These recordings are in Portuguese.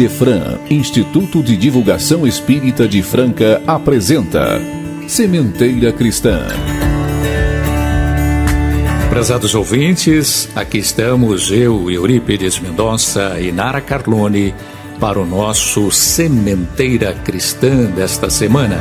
Idefran, Instituto de Divulgação Espírita de Franca, apresenta Sementeira Cristã. Prezados ouvintes, aqui estamos eu, Eurípides Mendonça e Nara Carlone para o nosso Sementeira Cristã desta semana.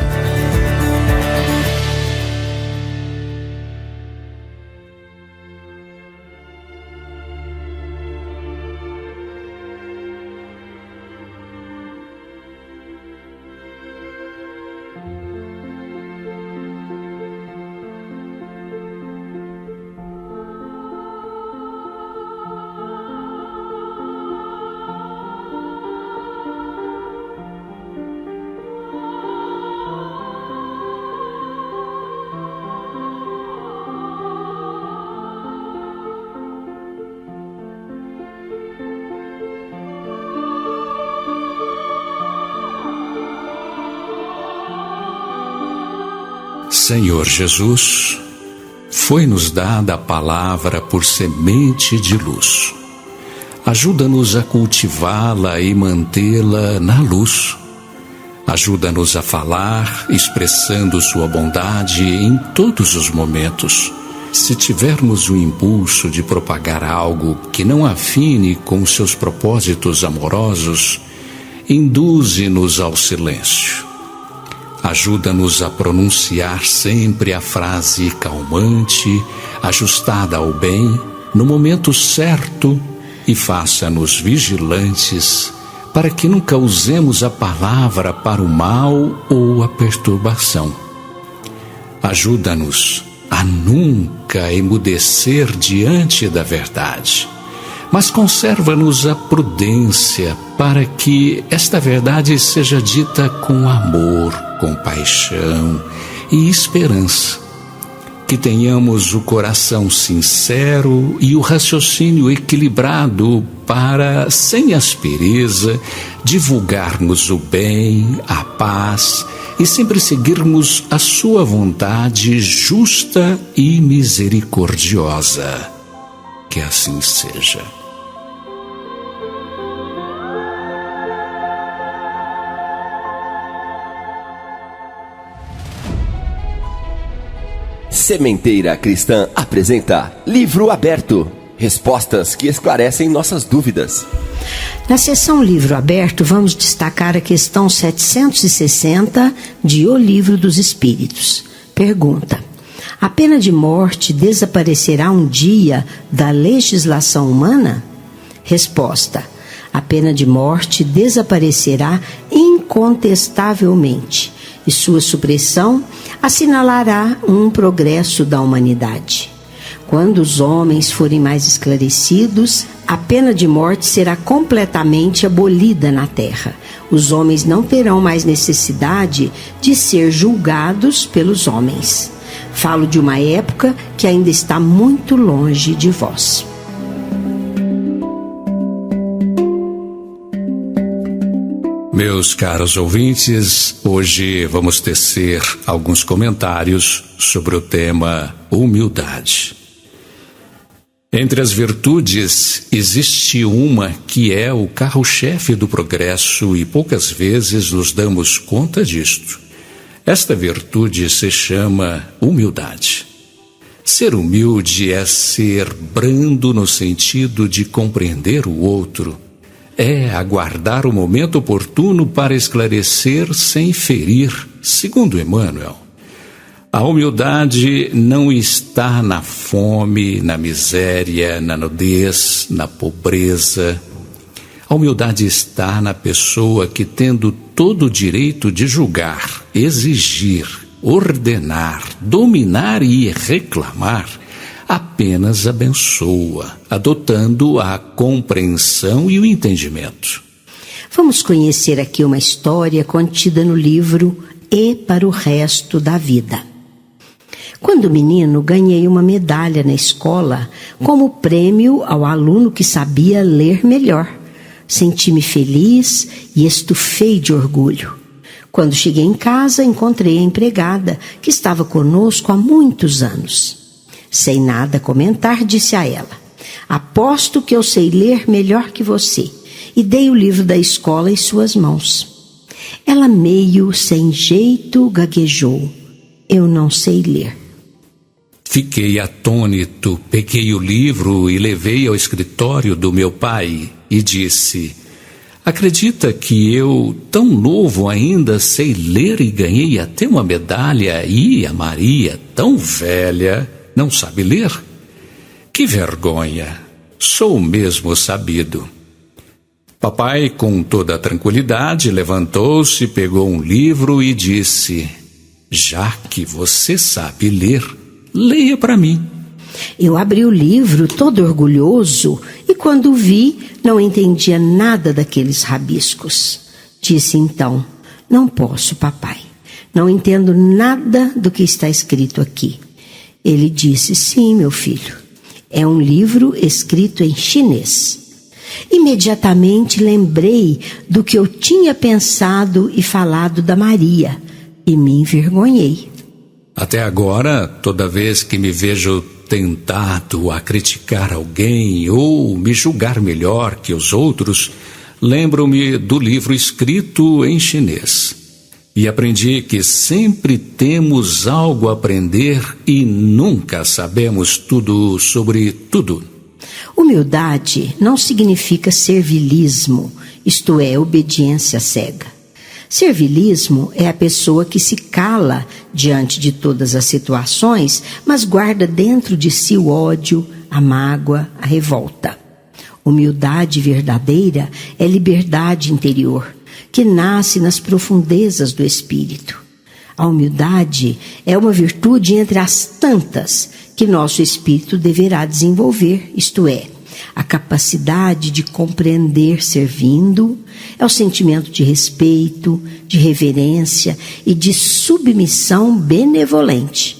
Senhor Jesus, foi-nos dada a palavra por semente de luz. Ajuda-nos a cultivá-la e mantê-la na luz. Ajuda-nos a falar, expressando sua bondade em todos os momentos. Se tivermos o impulso de propagar algo que não afine com seus propósitos amorosos, induze-nos ao silêncio. Ajuda-nos a pronunciar sempre a frase calmante, ajustada ao bem, no momento certo, e faça-nos vigilantes para que nunca usemos a palavra para o mal ou a perturbação. Ajuda-nos a nunca emudecer diante da verdade, mas conserva-nos a prudência para que esta verdade seja dita com amor, compaixão e esperança. Que tenhamos o coração sincero e o raciocínio equilibrado para, sem aspereza, divulgarmos o bem, a paz e sempre seguirmos a sua vontade justa e misericordiosa. Que assim seja. Sementeira Cristã apresenta Livro Aberto. Respostas que esclarecem nossas dúvidas. Na seção Livro Aberto, vamos destacar a questão 760 de O Livro dos Espíritos. Pergunta: a pena de morte desaparecerá um dia da legislação humana? Resposta: a pena de morte desaparecerá incontestavelmente, e sua supressão assinalará um progresso da humanidade. Quando os homens forem mais esclarecidos, a pena de morte será completamente abolida na Terra. Os homens não terão mais necessidade de ser julgados pelos homens. Falo de uma época que ainda está muito longe de vós. Meus caros ouvintes, hoje vamos tecer alguns comentários sobre o tema humildade. Entre as virtudes, existe uma que é o carro-chefe do progresso e poucas vezes nos damos conta disto. Esta virtude se chama humildade. Ser humilde é ser brando no sentido de compreender o outro. É aguardar o momento oportuno para esclarecer sem ferir, segundo Emmanuel. A humildade não está na fome, na miséria, na nudez, na pobreza. A humildade está na pessoa que, tendo todo o direito de julgar, exigir, ordenar, dominar e reclamar, apenas abençoa, adotando a compreensão e o entendimento. Vamos conhecer aqui uma história contida no livro E para o Resto da Vida. Quando menino, ganhei uma medalha na escola como prêmio ao aluno que sabia ler melhor. Senti-me feliz e estufei de orgulho. Quando cheguei em casa, encontrei a empregada que estava conosco há muitos anos. Sem nada comentar, disse a ela: aposto que eu sei ler melhor que você e dei o livro da escola em suas mãos. Ela meio sem jeito gaguejou. Eu não sei ler. Fiquei atônito, peguei o livro e levei ao escritório do meu pai e disse: acredita que eu, tão novo ainda, sei ler e ganhei até uma medalha e a Maria, tão velha, não sabe ler? Que vergonha! Sou mesmo sabido. Papai, com toda a tranquilidade, levantou-se, pegou um livro e disse: já que você sabe ler, leia para mim. Eu abri o livro todo orgulhoso e quando vi, não entendia nada daqueles rabiscos. Disse então: não posso, papai. Não entendo nada do que está escrito aqui. Ele disse: sim, meu filho. É um livro escrito em chinês. Imediatamente lembrei do que eu tinha pensado e falado da Maria e me envergonhei. Até agora, toda vez que me vejo tentado a criticar alguém ou me julgar melhor que os outros, lembro-me do livro escrito em chinês. E aprendi que sempre temos algo a aprender e nunca sabemos tudo sobre tudo. Humildade não significa servilismo, isto é, obediência cega. Servilismo é a pessoa que se cala diante de todas as situações, mas guarda dentro de si o ódio, a mágoa, a revolta. Humildade verdadeira é liberdade interior, que nasce nas profundezas do espírito. A humildade é uma virtude entre as tantas que nosso espírito deverá desenvolver, isto é, a capacidade de compreender servindo, é o sentimento de respeito, de reverência e de submissão benevolente.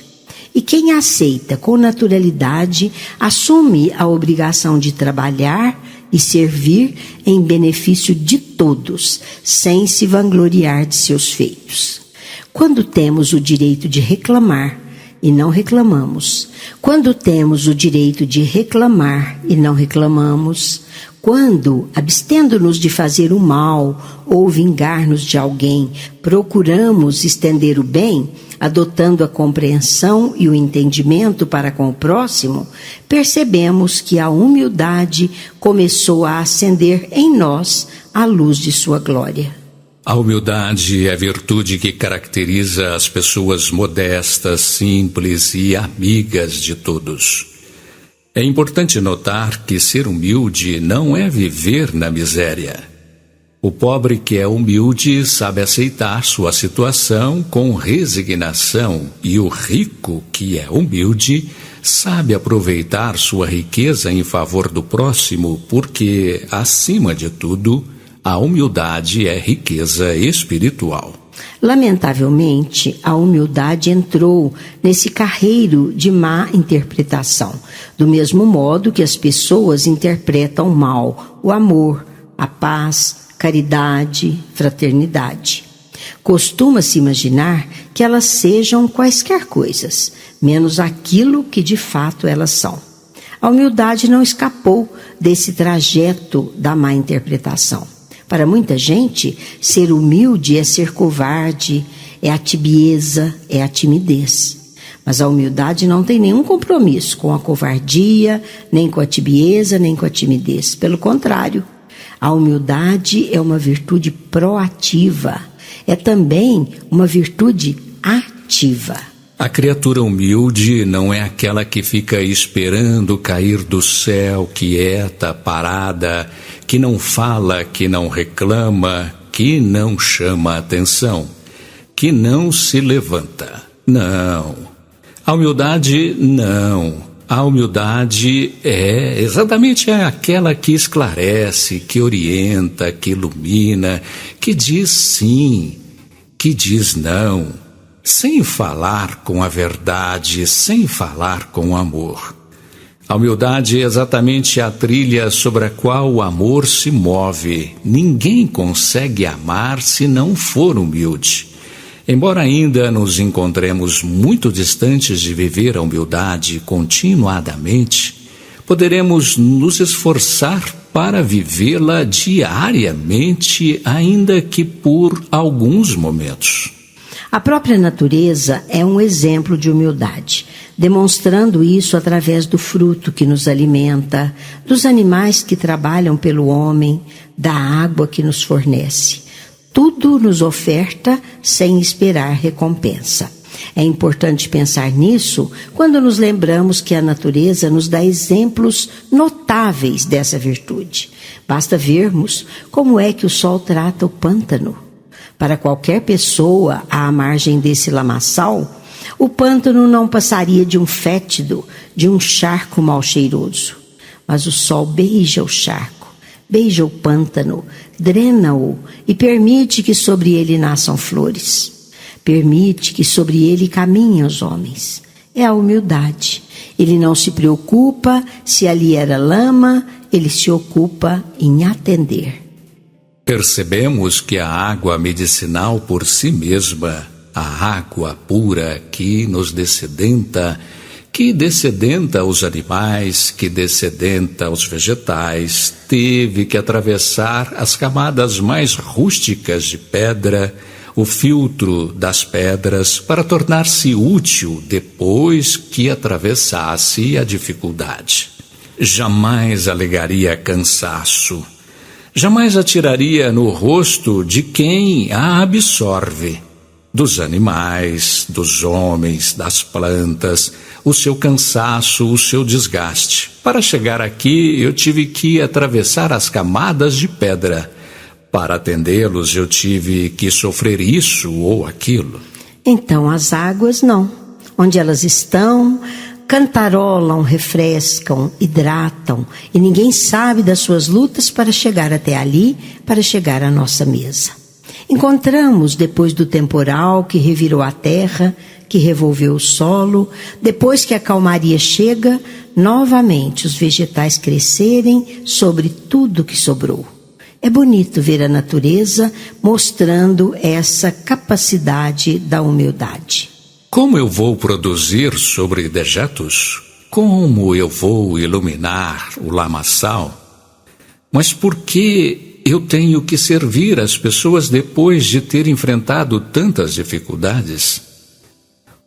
E quem aceita com naturalidade assume a obrigação de trabalhar e servir em benefício de todos, sem se vangloriar de seus feitos. Quando temos o direito de reclamar e não reclamamos, quando temos o direito de reclamar e não reclamamos, quando, abstendo-nos de fazer o mal ou vingar-nos de alguém, procuramos estender o bem, adotando a compreensão e o entendimento para com o próximo, percebemos que a humildade começou a acender em nós a luz de sua glória. A humildade é a virtude que caracteriza as pessoas modestas, simples e amigas de todos. É importante notar que ser humilde não é viver na miséria. O pobre que é humilde sabe aceitar sua situação com resignação e o rico que é humilde sabe aproveitar sua riqueza em favor do próximo porque, acima de tudo, a humildade é riqueza espiritual. Lamentavelmente, a humildade entrou nesse carreiro de má interpretação, do mesmo modo que as pessoas interpretam mal o amor, a paz, caridade, fraternidade. Costuma-se imaginar que elas sejam quaisquer coisas, menos aquilo que de fato elas são. A humildade não escapou desse trajeto da má interpretação. Para muita gente, ser humilde é ser covarde, é a tibieza, é a timidez. Mas a humildade não tem nenhum compromisso com a covardia, nem com a tibieza, nem com a timidez. Pelo contrário, a humildade é uma virtude proativa, é também uma virtude ativa. A criatura humilde não é aquela que fica esperando cair do céu, quieta, parada, que não fala, que não reclama, que não chama atenção, que não se levanta. Não. A humildade, não. A humildade é exatamente aquela que esclarece, que orienta, que ilumina, que diz sim, que diz não, sem falar com a verdade, sem falar com o amor. A humildade é exatamente a trilha sobre a qual o amor se move. Ninguém consegue amar se não for humilde. Embora ainda nos encontremos muito distantes de viver a humildade continuadamente, poderemos nos esforçar para vivê-la diariamente, ainda que por alguns momentos. A própria natureza é um exemplo de humildade, demonstrando isso através do fruto que nos alimenta, dos animais que trabalham pelo homem, da água que nos fornece. Tudo nos oferta sem esperar recompensa. É importante pensar nisso quando nos lembramos que a natureza nos dá exemplos notáveis dessa virtude. Basta vermos como é que o sol trata o pântano. Para qualquer pessoa à margem desse lamaçal, o pântano não passaria de um fétido, de um charco mal cheiroso. Mas o sol beija o charco, beija o pântano, drena-o e permite que sobre ele nasçam flores. Permite que sobre ele caminhem os homens. É a humildade. Ele não se preocupa se ali era lama, ele se ocupa em atender. Percebemos que a água medicinal por si mesma, a água pura que nos dessedenta, que dessedenta os animais, que dessedenta os vegetais, teve que atravessar as camadas mais rústicas de pedra, o filtro das pedras, para tornar-se útil depois que atravessasse a dificuldade. Jamais alegaria cansaço. Jamais atiraria no rosto de quem a absorve, dos animais, dos homens, das plantas, o seu cansaço, o seu desgaste. Para chegar aqui, eu tive que atravessar as camadas de pedra. Para atendê-los, eu tive que sofrer isso ou aquilo. Então as águas não. Onde elas estão, cantarolam, refrescam, hidratam, e ninguém sabe das suas lutas para chegar até ali, para chegar à nossa mesa. Encontramos, depois do temporal que revirou a terra, que revolveu o solo, depois que a calmaria chega, novamente os vegetais crescerem sobre tudo que sobrou. É bonito ver a natureza mostrando essa capacidade da humildade. Como eu vou produzir sobre dejetos? Como eu vou iluminar o lamaçal? Mas por que eu tenho que servir as pessoas depois de ter enfrentado tantas dificuldades?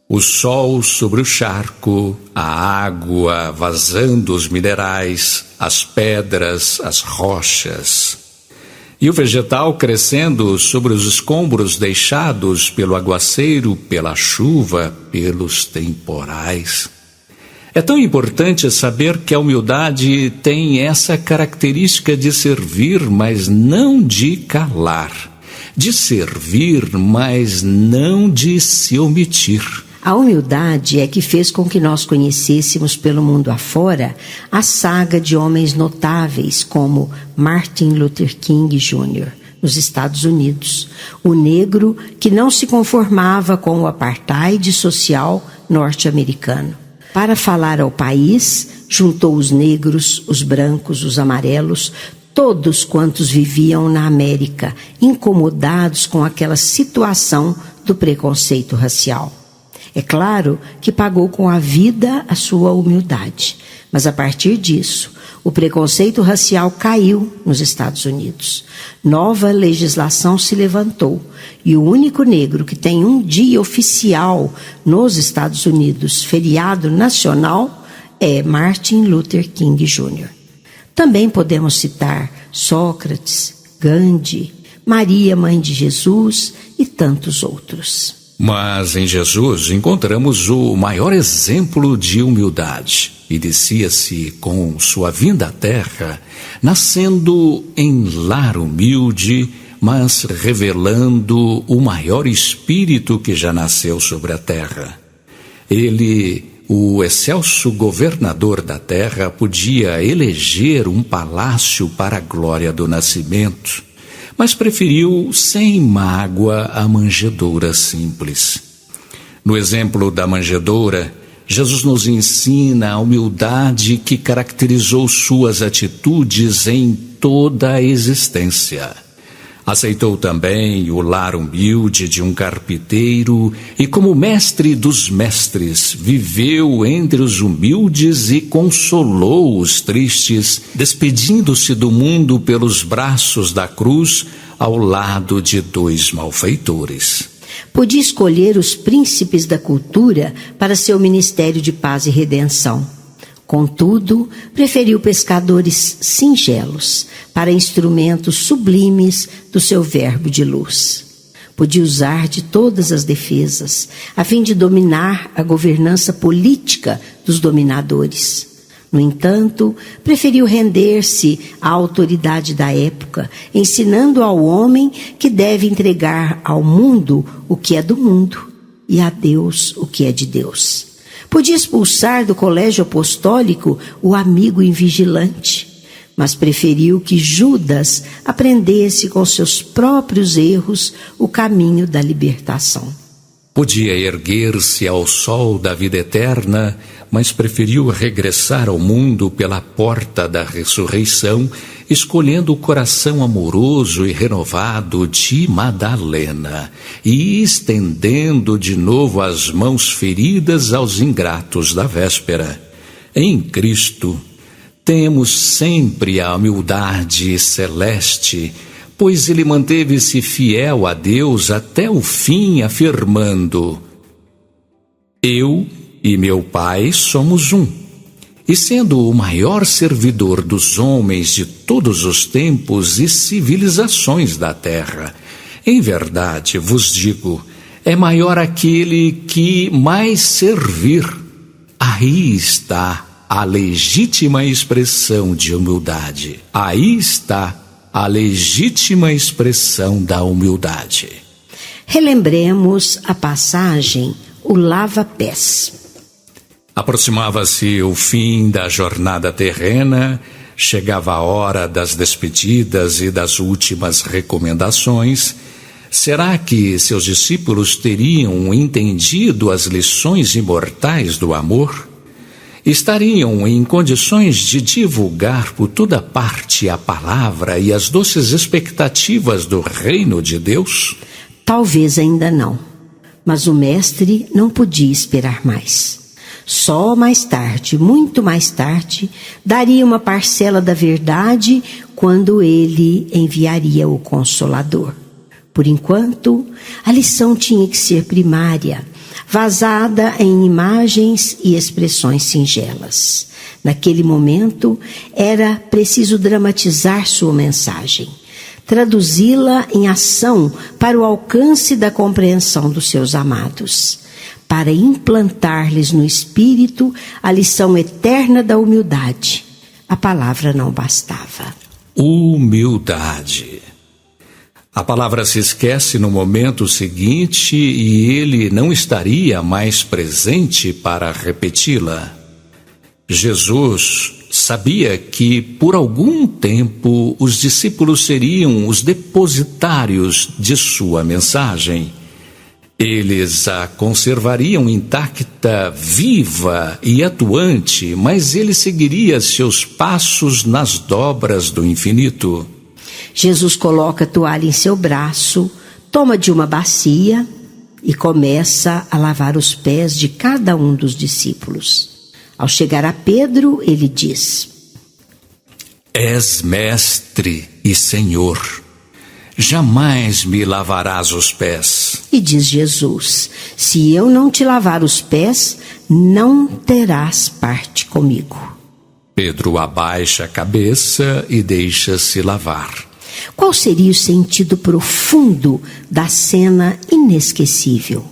O sol sobre o charco, a água vazando os minerais, as pedras, as rochas. E o vegetal crescendo sobre os escombros deixados pelo aguaceiro, pela chuva, pelos temporais. É tão importante saber que a humildade tem essa característica de servir, mas não de calar. De servir, mas não de se omitir. A humildade é que fez com que nós conhecêssemos pelo mundo afora a saga de homens notáveis como Martin Luther King Jr., nos Estados Unidos, o negro que não se conformava com o apartheid social norte-americano. Para falar ao país, juntou os negros, os brancos, os amarelos, todos quantos viviam na América, incomodados com aquela situação do preconceito racial. É claro que pagou com a vida a sua humildade, mas a partir disso, o preconceito racial caiu nos Estados Unidos. Nova legislação se levantou e o único negro que tem um dia oficial nos Estados Unidos, feriado nacional, é Martin Luther King Jr. Também podemos citar Sócrates, Gandhi, Maria, mãe de Jesus e tantos outros. Mas em Jesus encontramos o maior exemplo de humildade. Inicia-se com sua vinda à terra, nascendo em lar humilde, mas revelando o maior espírito que já nasceu sobre a terra. Ele, o excelso governador da terra, podia eleger um palácio para a glória do nascimento, mas preferiu, sem mágoa, a manjedoura simples. No exemplo da manjedoura, Jesus nos ensina a humildade que caracterizou suas atitudes em toda a existência. Aceitou também o lar humilde de um carpinteiro e, como mestre dos mestres, viveu entre os humildes e consolou os tristes, despedindo-se do mundo pelos braços da cruz ao lado de 2 malfeitores. Podia escolher os príncipes da cultura para seu ministério de paz e redenção. Contudo, preferiu pescadores singelos para instrumentos sublimes do seu verbo de luz. Podia usar de todas as defesas, a fim de dominar a governança política dos dominadores. No entanto, preferiu render-se à autoridade da época, ensinando ao homem que deve entregar ao mundo o que é do mundo e a Deus o que é de Deus. Podia expulsar do colégio apostólico o amigo invigilante, mas preferiu que Judas aprendesse com seus próprios erros o caminho da libertação. Podia erguer-se ao sol da vida eterna, mas preferiu regressar ao mundo pela porta da ressurreição, escolhendo o coração amoroso e renovado de Madalena e estendendo de novo as mãos feridas aos ingratos da véspera. Em Cristo, temos sempre a humildade celeste, pois ele manteve-se fiel a Deus até o fim, afirmando: eu e meu Pai somos um. E sendo o maior servidor dos homens de todos os tempos e civilizações da terra, em verdade vos digo, é maior aquele que mais servir. Aí está a legítima expressão de humildade. Aí está a legítima expressão da humildade. Relembremos a passagem, o lava-pés. Aproximava-se o fim da jornada terrena, chegava a hora das despedidas e das últimas recomendações. Será que seus discípulos teriam entendido as lições imortais do amor? Estariam em condições de divulgar por toda parte a palavra e as doces expectativas do reino de Deus? Talvez ainda não, mas o mestre não podia esperar mais. Só mais tarde, muito mais tarde, daria uma parcela da verdade quando ele enviaria o Consolador. Por enquanto, a lição tinha que ser primária, vazada em imagens e expressões singelas. Naquele momento, era preciso dramatizar sua mensagem, traduzi-la em ação para o alcance da compreensão dos seus amados, para implantar-lhes no espírito a lição eterna da humildade. A palavra não bastava. Humildade. A palavra se esquece no momento seguinte e ele não estaria mais presente para repeti-la. Jesus sabia que, por algum tempo, os discípulos seriam os depositários de sua mensagem. Eles a conservariam intacta, viva e atuante, mas ele seguiria seus passos nas dobras do infinito. Jesus coloca a toalha em seu braço, toma de uma bacia e começa a lavar os pés de cada um dos discípulos. Ao chegar a Pedro, ele diz: És mestre e Senhor. Jamais me lavarás os pés. E diz Jesus: se eu não te lavar os pés, não terás parte comigo. Pedro abaixa a cabeça e deixa-se lavar. Qual seria o sentido profundo da cena inesquecível?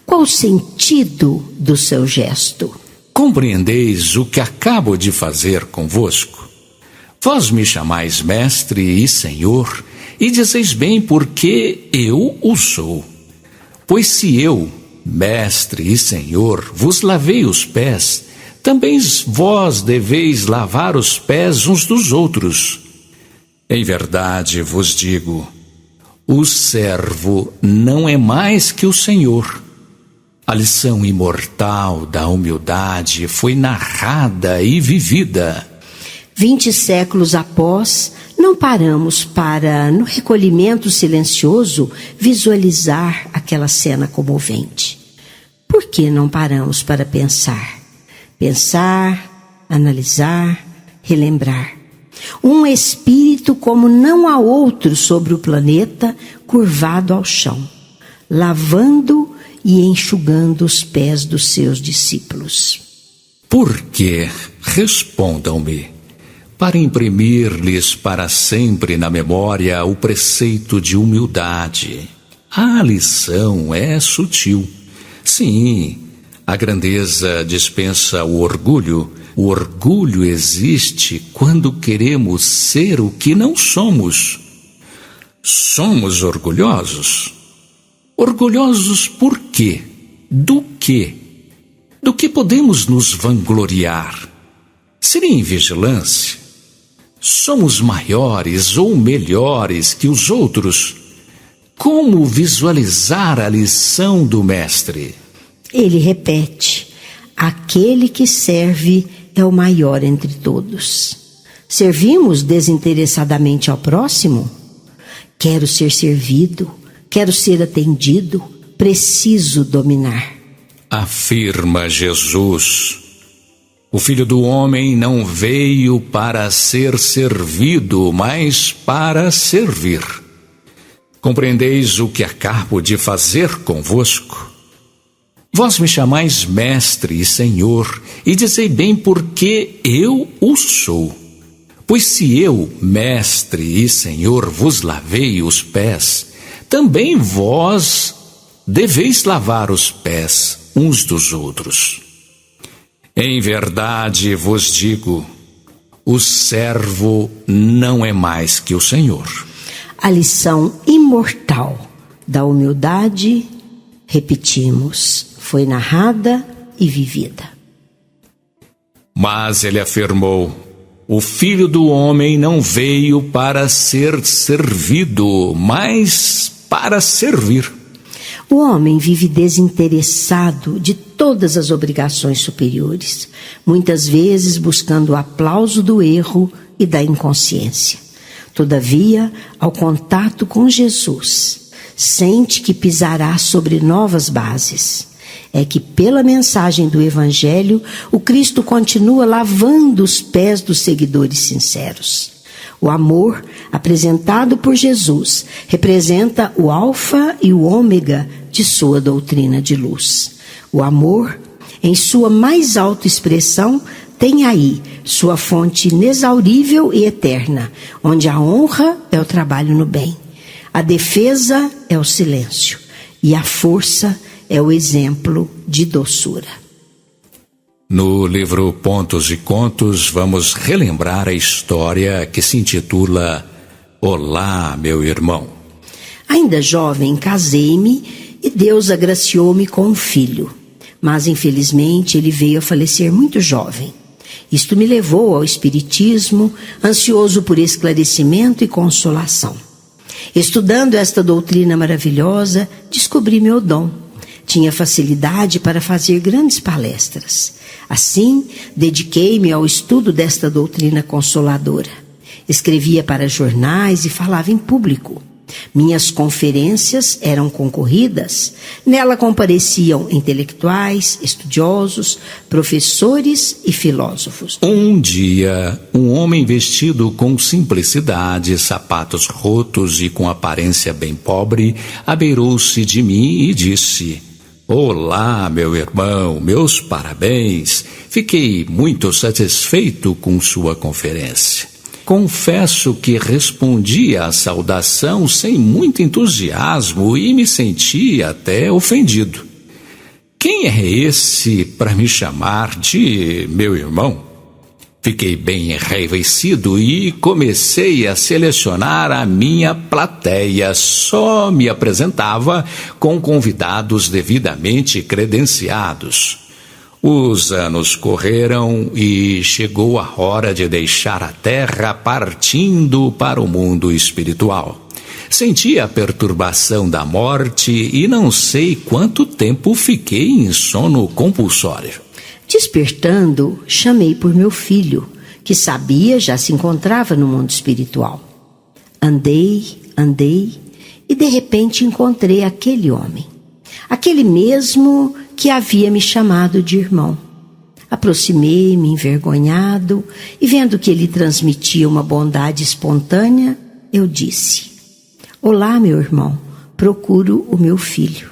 Qual o sentido do seu gesto? Compreendeis o que acabo de fazer convosco? Vós me chamais mestre e senhor, e dizeis bem porque eu o sou. Pois se eu, mestre e senhor, vos lavei os pés, também vós deveis lavar os pés uns dos outros. Em verdade vos digo, o servo não é mais que o senhor. A lição imortal da humildade foi narrada e vivida. 20 séculos após, não paramos para, no recolhimento silencioso, visualizar aquela cena comovente? Por que não paramos para pensar? Pensar, analisar, relembrar. Um espírito como não há outro sobre o planeta, curvado ao chão, lavando e enxugando os pés dos seus discípulos. Por quê? Respondam-me, para imprimir-lhes para sempre na memória o preceito de humildade. A lição é sutil. Sim, a grandeza dispensa o orgulho. O orgulho existe quando queremos ser o que não somos. Somos orgulhosos? Orgulhosos por quê? Do quê? Do que podemos nos vangloriar? Seria invigilância? Somos maiores ou melhores que os outros? Como visualizar a lição do Mestre? Ele repete: aquele que serve é o maior entre todos. Servimos desinteressadamente ao próximo? Quero ser servido, quero ser atendido, preciso dominar. Afirma Jesus: o Filho do Homem não veio para ser servido, mas para servir. Compreendeis o que acabo de fazer convosco? Vós me chamais Mestre e Senhor, e dizei bem porque eu o sou. Pois se eu, Mestre e Senhor, vos lavei os pés, também vós deveis lavar os pés uns dos outros. Em verdade vos digo, o servo não é mais que o Senhor. A lição imortal da humildade, repetimos, foi narrada e vivida. Mas ele afirmou: o Filho do Homem não veio para ser servido, mas para servir. O homem vive desinteressado de todas as obrigações superiores, muitas vezes buscando o aplauso do erro e da inconsciência. Todavia, ao contato com Jesus, sente que pisará sobre novas bases. É que pela mensagem do Evangelho, o Cristo continua lavando os pés dos seguidores sinceros. O amor apresentado por Jesus representa o alfa e o ômega de sua doutrina de luz. O amor, em sua mais alta expressão, tem aí sua fonte inexaurível e eterna, onde a honra é o trabalho no bem, a defesa é o silêncio e a força é o exemplo de doçura. No livro Pontos e Contos, vamos relembrar a história que se intitula Olá, meu irmão. Ainda jovem, casei-me e Deus agraciou-me com um filho. Mas, infelizmente, ele veio a falecer muito jovem. Isto me levou ao espiritismo, ansioso por esclarecimento e consolação. Estudando esta doutrina maravilhosa, descobri meu dom. Tinha facilidade para fazer grandes palestras. Assim, dediquei-me ao estudo desta doutrina consoladora. Escrevia para jornais e falava em público. Minhas conferências eram concorridas. Nela compareciam intelectuais, estudiosos, professores e filósofos. Um dia, um homem vestido com simplicidade, sapatos rotos e com aparência bem pobre, abeirou-se de mim e disse: Olá, meu irmão, meus parabéns. Fiquei muito satisfeito com sua conferência. Confesso que respondi à saudação sem muito entusiasmo e me senti até ofendido. Quem é esse para me chamar de meu irmão? Fiquei bem enraivecido e comecei a selecionar a minha plateia. Só me apresentava com convidados devidamente credenciados. Os anos correram e chegou a hora de deixar a terra partindo para o mundo espiritual. Senti a perturbação da morte e não sei quanto tempo fiquei em sono compulsório. Despertando, chamei por meu filho, que sabia já se encontrava no mundo espiritual. Andei e de repente encontrei aquele homem. Aquele mesmo que havia me chamado de irmão. Aproximei-me envergonhado e vendo que ele transmitia uma bondade espontânea, eu disse: olá, meu irmão, procuro o meu filho.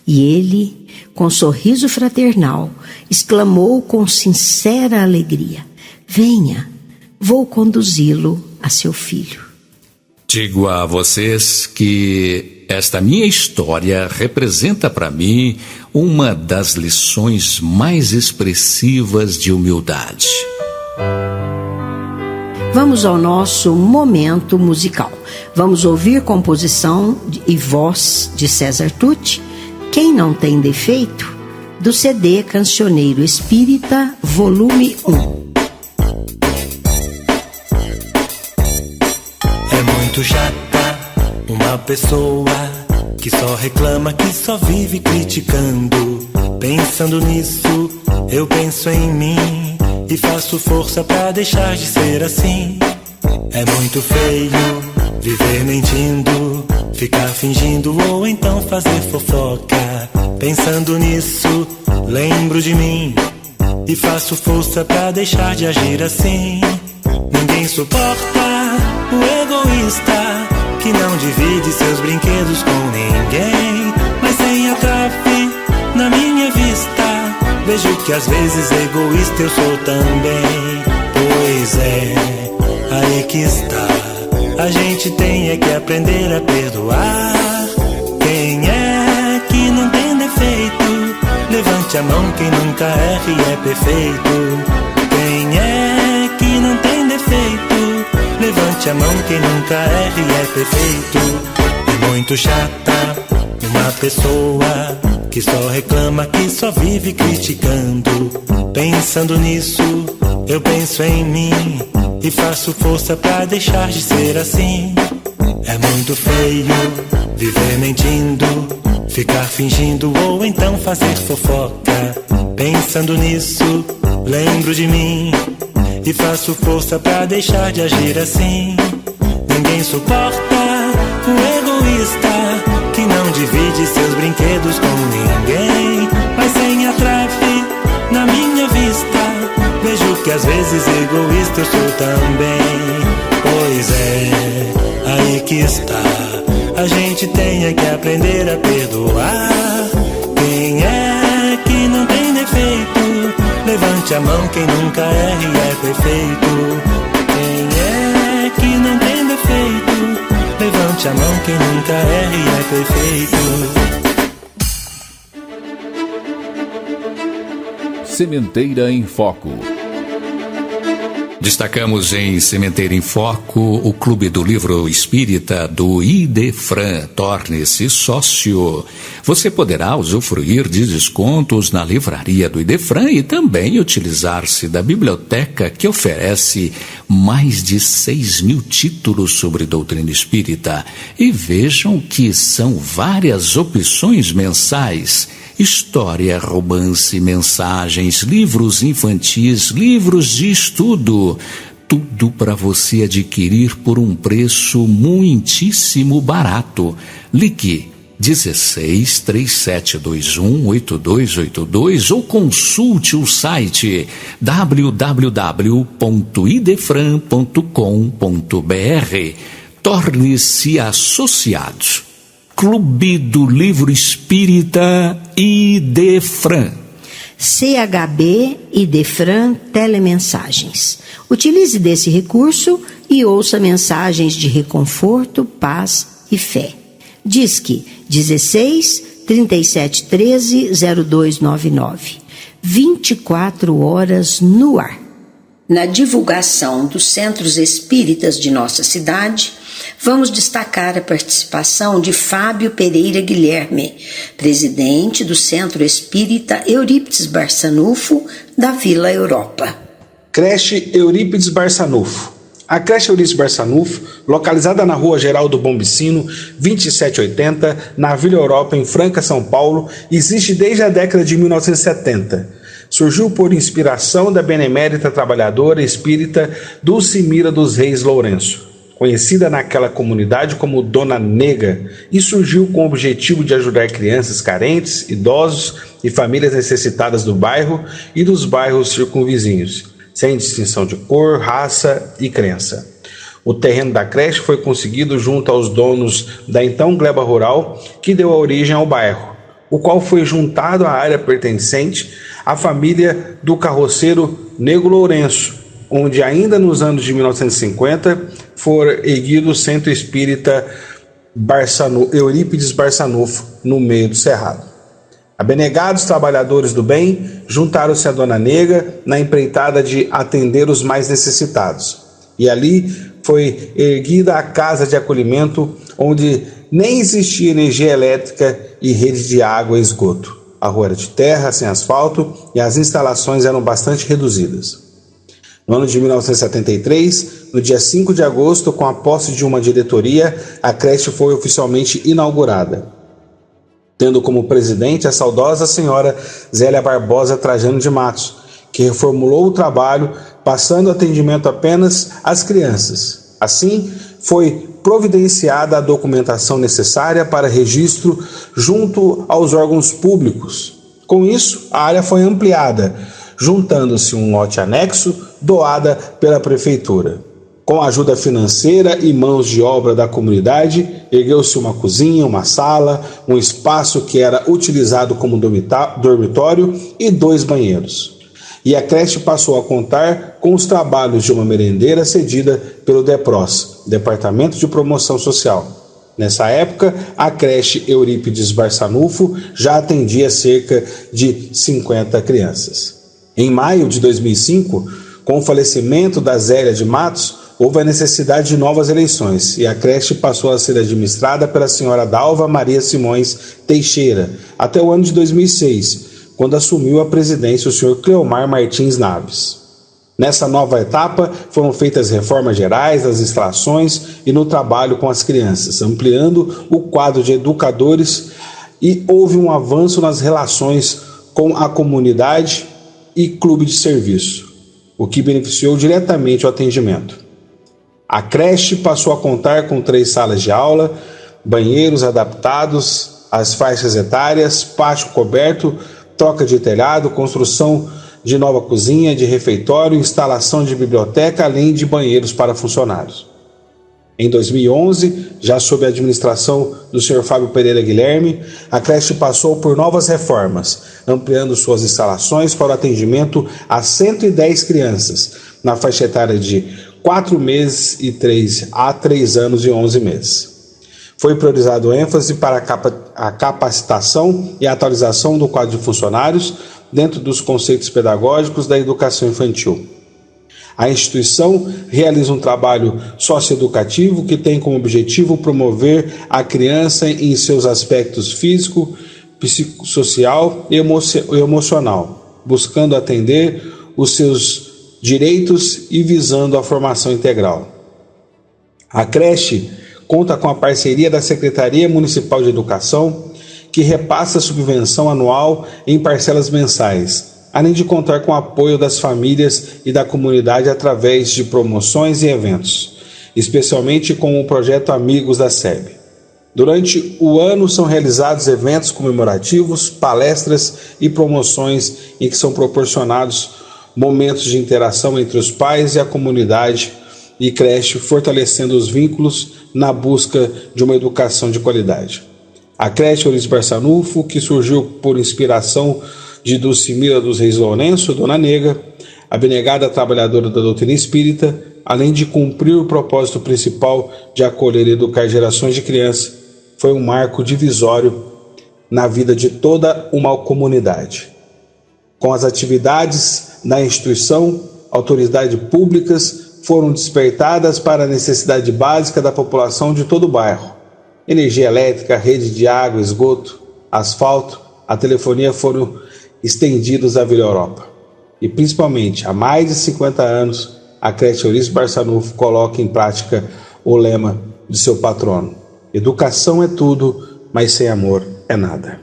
E ele, com sorriso fraternal, exclamou com sincera alegria: venha, vou conduzi-lo a seu filho. Digo a vocês que esta minha história representa para mim uma das lições mais expressivas de humildade. Vamos ao nosso momento musical. Vamos ouvir composição e voz de César Tucci, Quem Não Tem Defeito, do CD Cancioneiro Espírita, volume 1. É muito chata uma pessoa que só reclama, que só vive criticando. Pensando nisso, eu penso em mim e faço força pra deixar de ser assim. É muito feio viver mentindo, ficar fingindo ou então fazer fofoca. Pensando nisso, lembro de mim e faço força pra deixar de agir assim. Ninguém suporta o egoísta que não divide seus brinquedos com ninguém, mas sem atrafe na minha vista. Vejo que às vezes egoísta eu sou também. Pois é, aí que está. A gente tem é que aprender a perdoar. Quem é que não tem defeito? Levante a mão quem nunca erra e é perfeito. Quem é que não tem defeito? Levante a mão quem nunca erra e é perfeito. É muito chata uma pessoa que só reclama, que só vive criticando. Pensando nisso, eu penso em mim e faço força pra deixar de ser assim. É muito feio viver mentindo, ficar fingindo ou então fazer fofoca. Pensando nisso, lembro de mim e faço força pra deixar de agir assim. Ninguém suporta o egoísta que não divide seus brinquedos com ninguém, mas sem atrafe na minha vista. Vejo que às vezes egoísta eu sou também. Pois é, aí que está. A gente tem é que aprender a perdoar. Quem é que não tem defeito? Levante a mão quem nunca erra e é perfeito. Quem é que não tem defeito? Levante a mão quem nunca erra e é perfeito. Sementeira em Foco. Destacamos em Sementeira em Foco o Clube do Livro Espírita do Idefran. Torne-se sócio. Você poderá usufruir de descontos na livraria do Idefran e também utilizar-se da biblioteca que oferece mais de 6.000 títulos sobre doutrina espírita. E vejam que são várias opções mensais: história, romance, mensagens, livros infantis, livros de estudo. Tudo para você adquirir por um preço muitíssimo barato. Ligue 16 3721 8282 ou consulte o site www.idefran.com.br. Torne-se associado. Clube do Livro Espírita Idefran. CHB Idefran Telemensagens. Utilize desse recurso e ouça mensagens de reconforto, paz e fé. Disque 16 37 13 0299. 24 horas no ar. Na divulgação dos centros espíritas de nossa cidade, vamos destacar a participação de Fábio Pereira Guilherme, presidente do Centro Espírita Eurípides Barçanufo, da Vila Europa. Creche Eurípides Barçanufo. A creche Eurípides Barçanufo, localizada na rua Geraldo Bombicino, 2780, na Vila Europa, em Franca, São Paulo, existe desde a década de 1970. Surgiu por inspiração da benemérita trabalhadora espírita Dulcimira dos Reis Lourenço. conhecida naquela comunidade como Dona Nega, e surgiu com o objetivo de ajudar crianças carentes, idosos e famílias necessitadas do bairro e dos bairros circunvizinhos, sem distinção de cor, raça e crença. O terreno da creche foi conseguido junto aos donos da então gleba rural, que deu origem ao bairro, o qual foi juntado à área pertencente à família do carroceiro Nego Lourenço, onde ainda nos anos de 1950 foi erguido o Centro Espírita Eurípides Barçanufo, no meio do Cerrado. Abnegados trabalhadores do bem juntaram-se à Dona Nega na empreitada de atender os mais necessitados. E ali foi erguida a casa de acolhimento, onde nem existia energia elétrica e rede de água e esgoto. A rua era de terra, sem asfalto, e as instalações eram bastante reduzidas. No ano de 1973, no dia 5 de agosto, com a posse de uma diretoria, a creche foi oficialmente inaugurada, tendo como presidente a saudosa senhora Zélia Barbosa Trajano de Matos, que reformulou o trabalho, passando atendimento apenas às crianças. Assim, foi providenciada a documentação necessária para registro junto aos órgãos públicos. Com isso, a área foi ampliada, juntando-se um lote anexo doada pela prefeitura. Com a ajuda financeira e mãos de obra da comunidade, ergueu-se uma cozinha, uma sala, um espaço que era utilizado como dormitório e 2 banheiros. E a creche passou a contar com os trabalhos de uma merendeira cedida pelo DEPROS, Departamento de Promoção Social. Nessa época, a creche Eurípides Barçanufo já atendia cerca de 50 crianças. Em maio de 2005, com o falecimento da Zélia de Matos, houve a necessidade de novas eleições e a creche passou a ser administrada pela senhora Dalva Maria Simões Teixeira até o ano de 2006, quando assumiu a presidência o senhor Cleomar Martins Naves. Nessa nova etapa, foram feitas reformas gerais das instalações e no trabalho com as crianças, ampliando o quadro de educadores, e houve um avanço nas relações com a comunidade e clube de serviço, o que beneficiou diretamente o atendimento. A creche passou a contar com 3 salas de aula, banheiros adaptados às faixas etárias, pátio coberto, troca de telhado, construção de nova cozinha, de refeitório, instalação de biblioteca, além de banheiros para funcionários. Em 2011, já sob a administração do Sr. Fábio Pereira Guilherme, a creche passou por novas reformas, ampliando suas instalações para o atendimento a 110 crianças, na faixa etária de 4 meses e 3 anos e 11 meses. Foi priorizado ênfase para a capacitação e atualização do quadro de funcionários dentro dos conceitos pedagógicos da educação infantil. A instituição realiza um trabalho socioeducativo que tem como objetivo promover a criança em seus aspectos físico, psicossocial e emocional, buscando atender os seus direitos e visando a formação integral. A creche conta com a parceria da Secretaria Municipal de Educação, que repassa a subvenção anual em parcelas mensais, além de contar com o apoio das famílias e da comunidade através de promoções e eventos, especialmente com o projeto Amigos da SEB. Durante o ano são realizados eventos comemorativos, palestras e promoções em que são proporcionados momentos de interação entre os pais e a comunidade e creche, fortalecendo os vínculos na busca de uma educação de qualidade. A creche Eurípides Barçanufo, que surgiu por inspiração de Dulcimira dos Reis Lourenço, Dona Nega, abnegada trabalhadora da doutrina espírita, além de cumprir o propósito principal de acolher e educar gerações de crianças, foi um marco divisório na vida de toda uma comunidade. Com as atividades da instituição, autoridades públicas foram despertadas para a necessidade básica da população de todo o bairro. Energia elétrica, rede de água, esgoto, asfalto, a telefonia foram estendidos à Vila Europa. E principalmente, há mais de 50 anos, a creche Eurípides Barçanufo coloca em prática o lema de seu patrono: educação é tudo, mas sem amor é nada.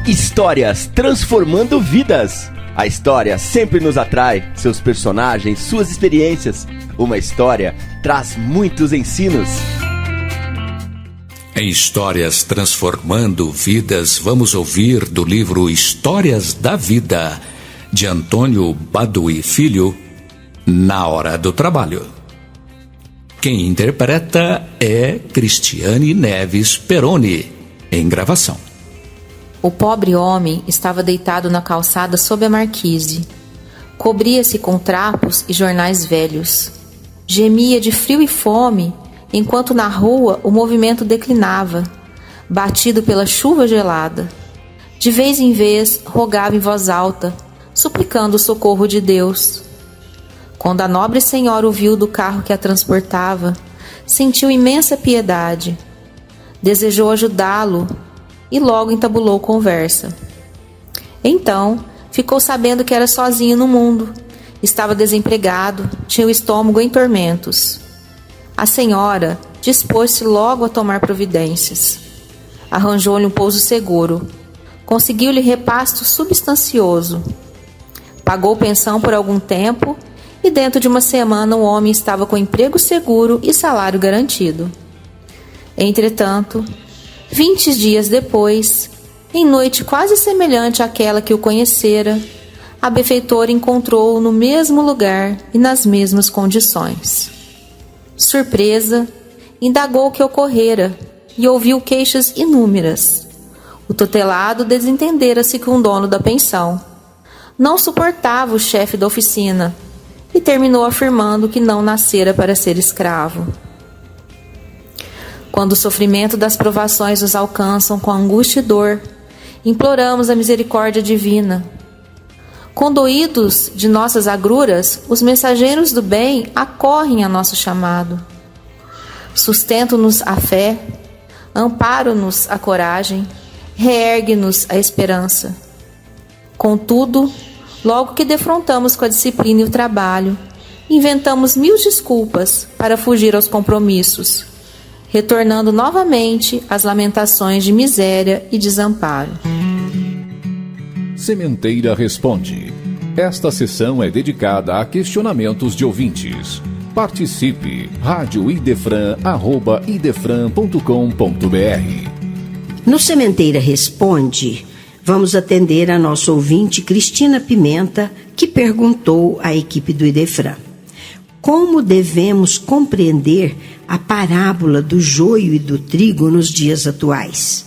Histórias transformando vidas. A história sempre nos atrai, seus personagens, suas experiências. Uma história traz muitos ensinos. Em Histórias Transformando Vidas, vamos ouvir do livro Histórias da Vida, de Antônio Badui Filho, Na Hora do Trabalho. Quem interpreta é Cristiane Neves Peroni, em gravação. O pobre homem estava deitado na calçada sob a marquise. Cobria-se com trapos e jornais velhos. Gemia de frio e fome, enquanto na rua o movimento declinava, batido pela chuva gelada. De vez em vez rogava em voz alta, suplicando o socorro de Deus. Quando a nobre senhora o viu do carro que a transportava, sentiu imensa piedade. Desejou ajudá-lo e logo entabulou conversa. Então, ficou sabendo que era sozinho no mundo. Estava desempregado, tinha o estômago em tormentos. A senhora dispôs-se logo a tomar providências. Arranjou-lhe um pouso seguro. Conseguiu-lhe repasto substancioso. Pagou pensão por algum tempo e dentro de uma semana o homem estava com emprego seguro e salário garantido. Entretanto, 20 dias depois, em noite quase semelhante àquela que o conhecera, a benfeitora encontrou-o no mesmo lugar e nas mesmas condições. Surpresa, indagou o que ocorrera e ouviu queixas inúmeras. O tutelado desentendera-se com o dono da pensão. Não suportava o chefe da oficina e terminou afirmando que não nascera para ser escravo. Quando o sofrimento das provações nos alcançam com angústia e dor, imploramos a misericórdia divina. Condoídos de nossas agruras, os mensageiros do bem acorrem a nosso chamado. Sustento-nos a fé, amparo-nos a coragem, reergue-nos a esperança. Contudo, logo que defrontamos com a disciplina e o trabalho, inventamos 1000 desculpas para fugir aos compromissos, retornando novamente às lamentações de miséria e desamparo. Sementeira Responde. Esta sessão é dedicada a questionamentos de ouvintes. Participe! radioidefran@idefran.com.br. No Sementeira Responde, vamos atender a nossa ouvinte Cristina Pimenta, que perguntou à equipe do Idefran: como devemos compreender a parábola do joio e do trigo nos dias atuais?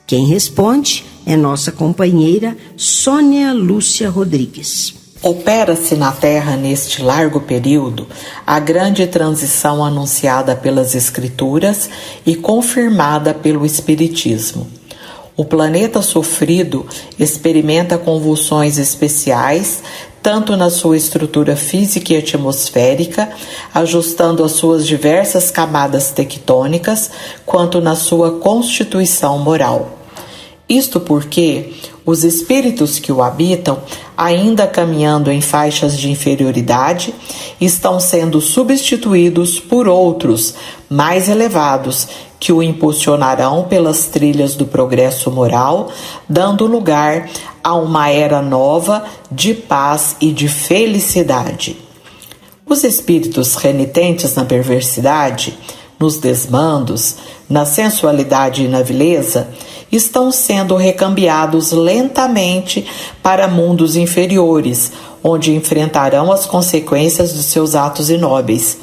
Quem responde é nossa companheira Sônia Lúcia Rodrigues. Opera-se na Terra neste largo período a grande transição anunciada pelas Escrituras e confirmada pelo Espiritismo. O planeta sofrido experimenta convulsões especiais, tanto na sua estrutura física e atmosférica, ajustando as suas diversas camadas tectônicas, quanto na sua constituição moral. Isto porque os espíritos que o habitam, ainda caminhando em faixas de inferioridade, estão sendo substituídos por outros mais elevados, que o impulsionarão pelas trilhas do progresso moral, dando lugar a uma era nova de paz e de felicidade. Os espíritos renitentes na perversidade, nos desmandos, na sensualidade e na vileza, estão sendo recambiados lentamente para mundos inferiores, onde enfrentarão as consequências dos seus atos inóbeis.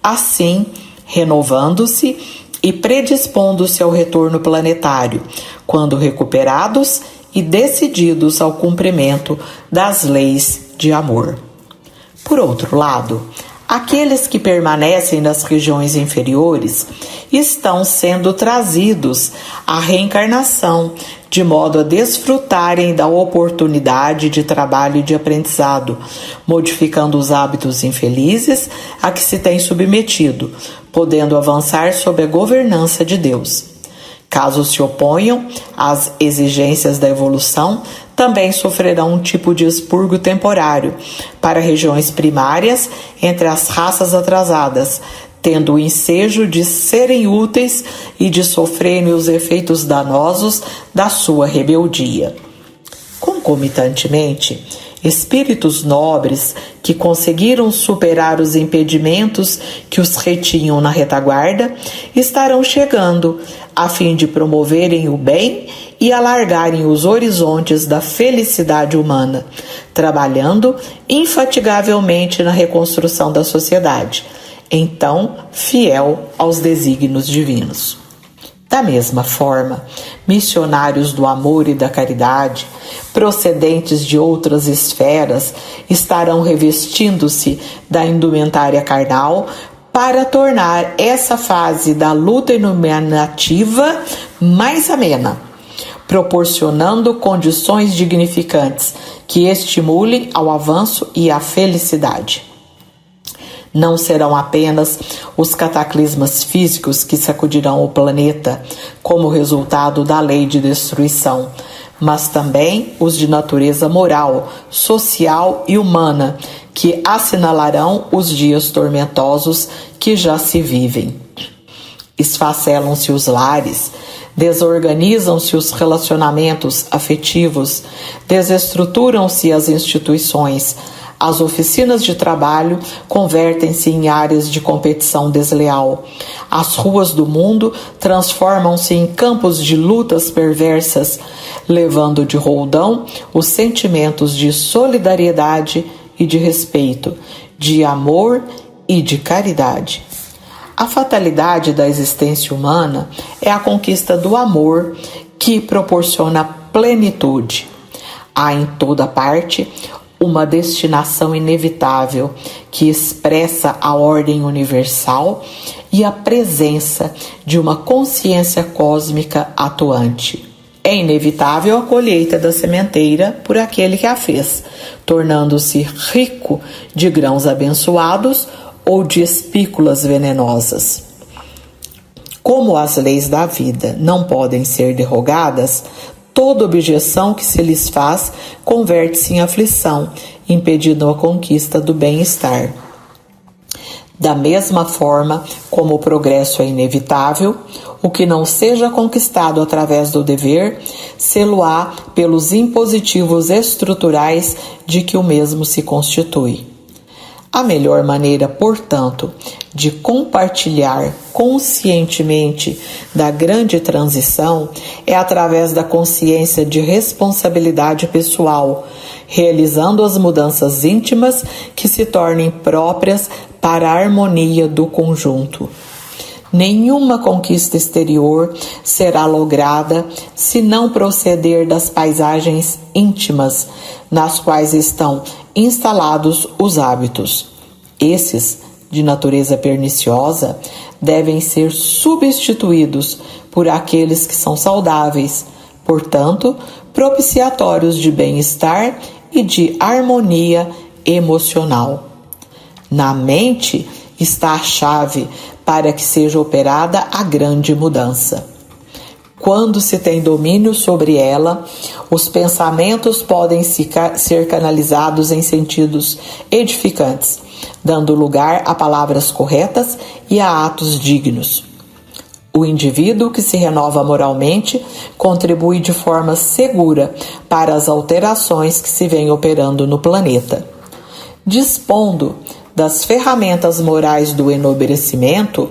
Assim, renovando-se e predispondo-se ao retorno planetário, quando recuperados e decididos ao cumprimento das leis de amor. Por outro lado, aqueles que permanecem nas regiões inferiores estão sendo trazidos à reencarnação, de modo a desfrutarem da oportunidade de trabalho e de aprendizado, modificando os hábitos infelizes a que se tem submetido, podendo avançar sob a governança de Deus. Caso se oponham às exigências da evolução, também sofrerão um tipo de expurgo temporário para regiões primárias entre as raças atrasadas, tendo o ensejo de serem úteis e de sofrerem os efeitos danosos da sua rebeldia. Concomitantemente, Espíritos nobres que conseguiram superar os impedimentos que os retinham na retaguarda estarão chegando a fim de promoverem o bem e alargarem os horizontes da felicidade humana, trabalhando infatigavelmente na reconstrução da sociedade, então fiel aos desígnios divinos. Da mesma forma, missionários do amor e da caridade, procedentes de outras esferas, estarão revestindo-se da indumentária carnal para tornar essa fase da luta iluminativa mais amena, proporcionando condições dignificantes que estimulem ao avanço e à felicidade. Não serão apenas os cataclismas físicos que sacudirão o planeta como resultado da lei de destruição, mas também os de natureza moral, social e humana, que assinalarão os dias tormentosos que já se vivem. Esfacelam-se os lares, desorganizam-se os relacionamentos afetivos, desestruturam-se as instituições, as oficinas de trabalho convertem-se em áreas de competição desleal. As ruas do mundo transformam-se em campos de lutas perversas, levando de roldão os sentimentos de solidariedade e de respeito, de amor e de caridade. A fatalidade da existência humana é a conquista do amor que proporciona plenitude. Há em toda parte uma destinação inevitável que expressa a ordem universal e a presença de uma consciência cósmica atuante. É inevitável a colheita da sementeira por aquele que a fez, tornando-se rico de grãos abençoados ou de espículas venenosas. Como as leis da vida não podem ser derrogadas, toda objeção que se lhes faz converte-se em aflição, impedindo a conquista do bem-estar. Da mesma forma como o progresso é inevitável, o que não seja conquistado através do dever, sê-lo-á pelos impositivos estruturais de que o mesmo se constitui. A melhor maneira, portanto, de compartilhar conscientemente da grande transição é através da consciência de responsabilidade pessoal, realizando as mudanças íntimas que se tornem próprias para a harmonia do conjunto. Nenhuma conquista exterior será lograda se não proceder das paisagens íntimas nas quais estão instalados os hábitos. Esses, de natureza perniciosa, devem ser substituídos por aqueles que são saudáveis, portanto, propiciatórios de bem-estar e de harmonia emocional. Na mente está a chave para que seja operada a grande mudança. Quando se tem domínio sobre ela, os pensamentos podem ser canalizados em sentidos edificantes, dando lugar a palavras corretas e a atos dignos. O indivíduo que se renova moralmente contribui de forma segura para as alterações que se vêm operando no planeta. Dispondo das ferramentas morais do enobrecimento,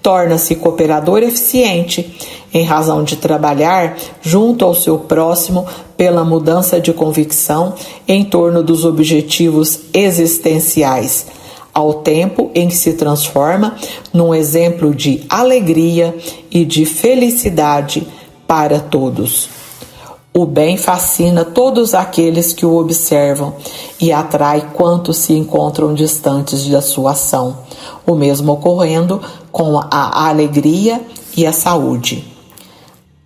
torna-se cooperador eficiente, em razão de trabalhar junto ao seu próximo pela mudança de convicção em torno dos objetivos existenciais, ao tempo em que se transforma num exemplo de alegria e de felicidade para todos. O bem fascina todos aqueles que o observam e atrai quantos se encontram distantes da sua ação, o mesmo ocorrendo com a alegria e a saúde.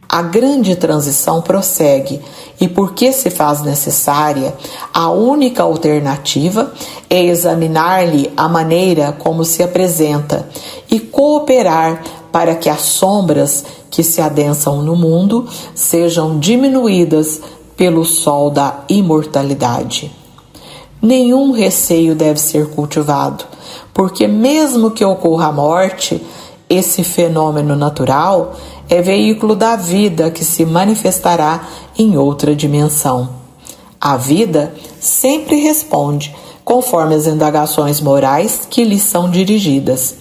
A grande transição prossegue e, porque se faz necessária, a única alternativa é examinar-lhe a maneira como se apresenta e cooperar para que as sombras que se adensam no mundo sejam diminuídas pelo sol da imortalidade. Nenhum receio deve ser cultivado, porque mesmo que ocorra a morte, esse fenômeno natural é veículo da vida que se manifestará em outra dimensão. A vida sempre responde conforme as indagações morais que lhe são dirigidas.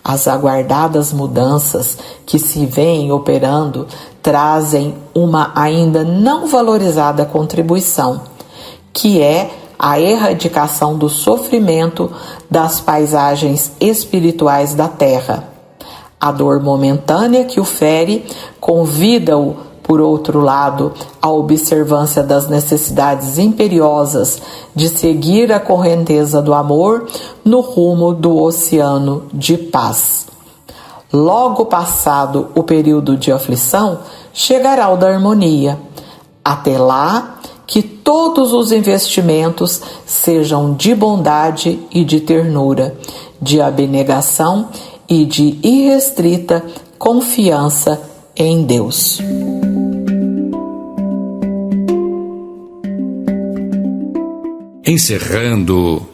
As aguardadas mudanças que se vêm operando trazem uma ainda não valorizada contribuição, que é a erradicação do sofrimento das paisagens espirituais da Terra. A dor momentânea que o fere convida-o, por outro lado, à observância das necessidades imperiosas de seguir a correnteza do amor no rumo do oceano de paz. Logo passado o período de aflição, chegará o da harmonia. Até lá, que todos os investimentos sejam de bondade e de ternura, de abnegação e de irrestrita confiança em Deus. Encerrando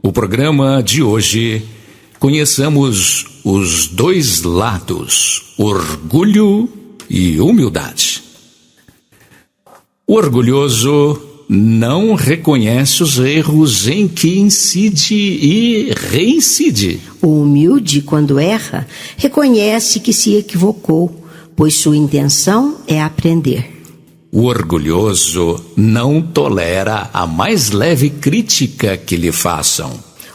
o programa de hoje, conheçamos os dois lados, orgulho e humildade. O orgulhoso não reconhece os erros em que incide e reincide. O humilde, quando erra, reconhece que se equivocou, pois sua intenção é aprender. O orgulhoso não tolera a mais leve crítica que lhe façam.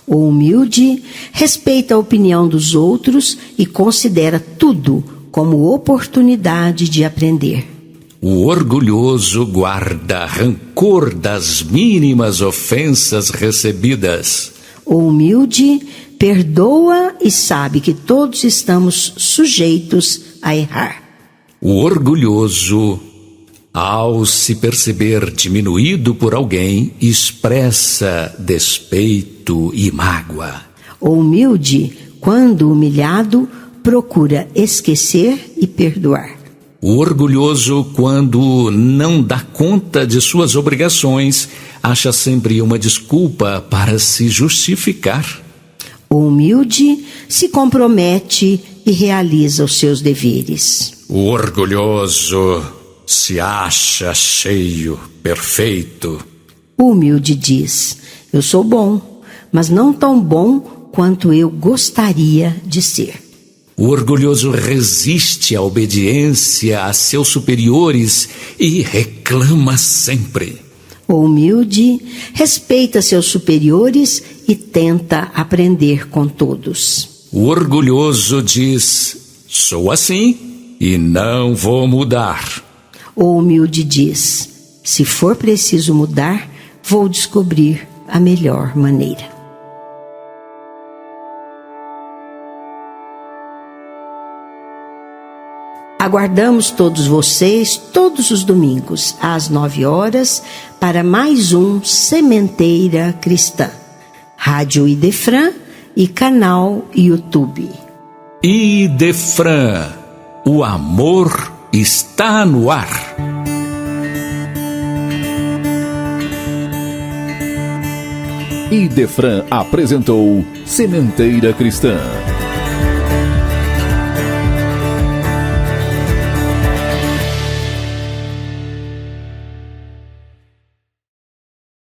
O humilde respeita a opinião dos outros e considera tudo como oportunidade de aprender. O orgulhoso guarda rancor das mínimas ofensas recebidas. O humilde perdoa e sabe que todos estamos sujeitos a errar. O orgulhoso, ao se perceber diminuído por alguém, expressa despeito e mágoa. O humilde, quando humilhado, procura esquecer e perdoar. O orgulhoso, quando não dá conta de suas obrigações, acha sempre uma desculpa para se justificar. O humilde se compromete e realiza os seus deveres. O orgulhoso se acha cheio, perfeito. O humilde diz: eu sou bom, mas não tão bom quanto eu gostaria de ser. O orgulhoso resiste à obediência a seus superiores e reclama sempre. O humilde respeita seus superiores e tenta aprender com todos. O orgulhoso diz: sou assim e não vou mudar. O humilde diz: se for preciso mudar, vou descobrir a melhor maneira. Aguardamos todos vocês todos os domingos, às 9 horas, para mais um Sementeira Cristã. Rádio Idefran e canal YouTube. Idefran, o amor está no ar. Idefran apresentou Sementeira Cristã.